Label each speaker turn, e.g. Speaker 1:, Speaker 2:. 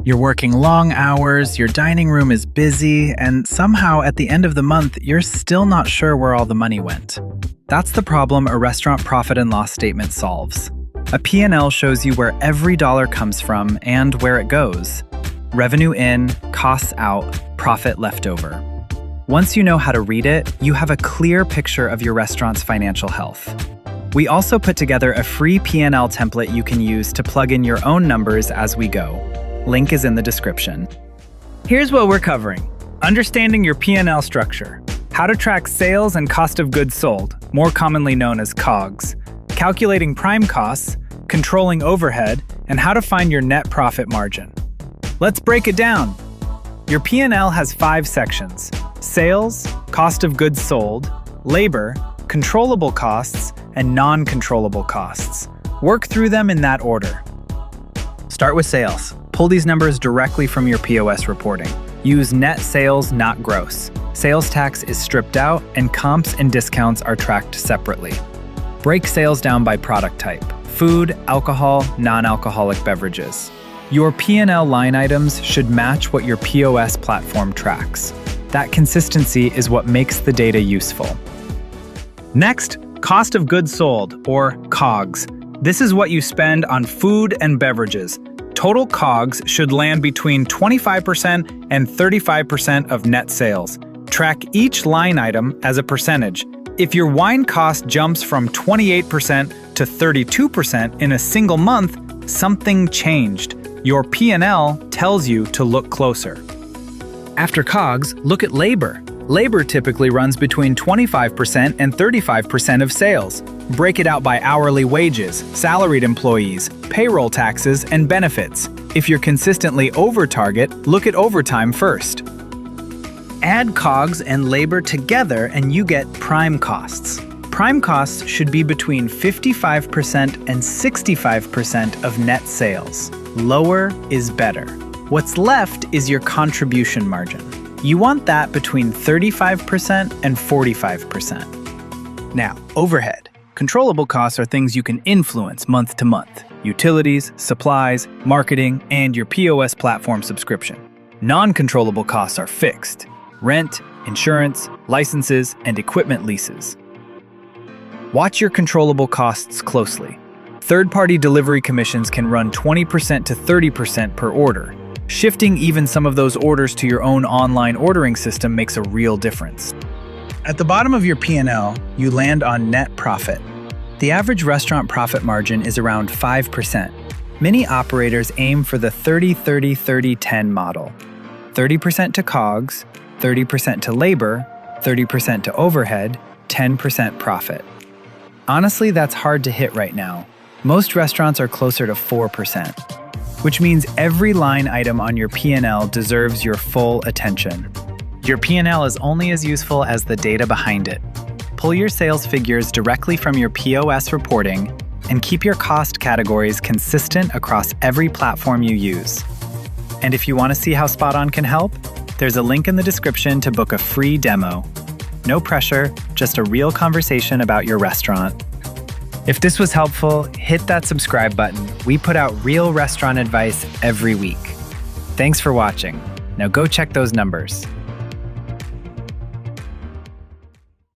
Speaker 1: You're working long hours, your dining room is busy, and somehow at the end of the month, you're still not sure where all the money went. That's the problem a restaurant profit and loss statement solves. A P&L shows you where every dollar comes from and where it goes. Revenue in, costs out, profit left over. Once you know how to read it, you have a clear picture of your restaurant's financial health. We also put together a free P&L template you can use to plug in your own numbers as we go. Link is in the description.
Speaker 2: Here's what we're covering. Understanding your P&L structure. How to track sales and cost of goods sold, more commonly known as COGS. Calculating prime costs, controlling overhead, and how to find your net profit margin. Let's break it down. Your P&L has 5 sections: sales, cost of goods sold, labor, controllable costs, and non-controllable costs. Work through them in that order. Start with sales. Pull these numbers directly from your POS reporting. Use net sales, not gross. Sales tax is stripped out, and comps and discounts are tracked separately. Break sales down by product type: food, alcohol, non-alcoholic beverages. Your P&L line items should match what your POS platform tracks. That consistency is what makes the data useful. Next, cost of goods sold, or COGS. This is what you spend on food and beverages. Total COGS should land between 25% and 35% of net sales. Track each line item as a percentage. If your wine cost jumps from 28% to 32% in a single month, something changed. Your P&L tells you to look closer. After COGS, look at labor. Labor typically runs between 25% and 35% of sales. Break it out by hourly wages, salaried employees, payroll taxes, and benefits. If you're consistently over target, look at overtime first. Add COGS and labor together and you get prime costs. Prime costs should be between 55% and 65% of net sales. Lower is better. What's left is your contribution margin. You want that between 35% and 45%. Now, overhead. Controllable costs are things you can influence month to month: utilities, supplies, marketing, and your POS platform subscription. Non-controllable costs are fixed: rent, insurance, licenses, and equipment leases. Watch your controllable costs closely. Third-party delivery commissions can run 20% to 30% per order. Shifting even some of those orders to your own online ordering system makes a real difference. At the bottom of your P&L, you land on net profit. The average restaurant profit margin is around 5%. Many operators aim for the 30-30-30-10 model. 30% to COGS, 30% to labor, 30% to overhead, 10% profit. Honestly, that's hard to hit right now. Most restaurants are closer to 4%, which means every line item on your P&L deserves your full attention. Your P&L is only as useful as the data behind it. Pull your sales figures directly from your POS reporting and keep your cost categories consistent across every platform you use. And if you want to see how SpotOn can help, there's a link in the description to book a free demo. No pressure, just a real conversation about your restaurant. If this was helpful, hit that subscribe button. We put out real restaurant advice every week. Thanks for watching. Now go check those numbers.